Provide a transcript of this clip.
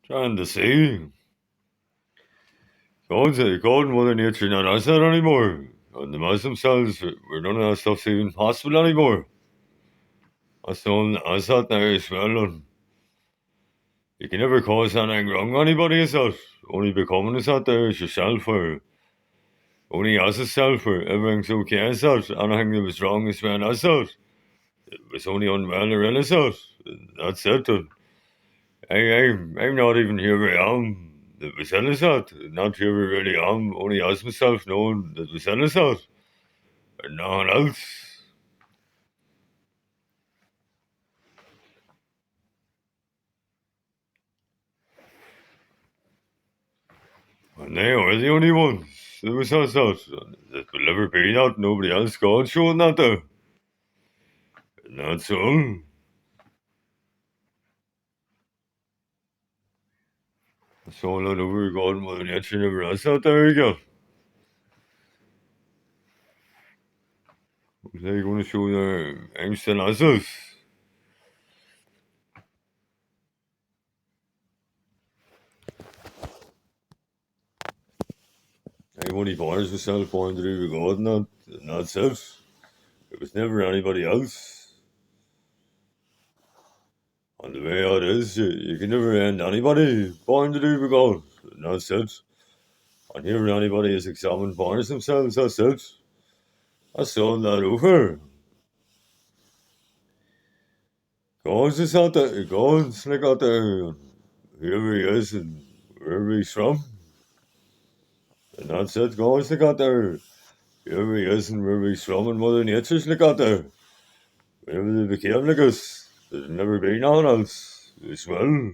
Trying to see. God Mother Nature not us that anymore. And the Muslim cells, we're none of that stuff's even possible anymore. I thought now as well, and you can never cause anything wrong to anybody as that. Only becoming as that there is yourself, or only as yourself, or everything's okay as that. Anything that was wrong is when as that. It was only unwell or ill as that. That's it. And I'm not even here where I am. That was ill as that. Not here where I really am. Only as myself knowing that was ill as that. And no one else. And they are the only ones. It was us that. That will ever be that. Nobody else God showing that there. And that's all. That's all that over God Mother Nature never has that there you go. They're going to show their angst and us. Everybody borders herself born to do with God and that's it. It was never anybody else. And the way it is, you can never end anybody born to do with God. And that's it. And here anybody is examined borders themselves, that's it. That's all that over. God's just out there, God's like out there, and whoever he is and wherever he's from. And that's it, God's like out there. Whoever he is and wherever he's from, and Mother Nature's like out there. Whenever they became like us, there's never been on else as well.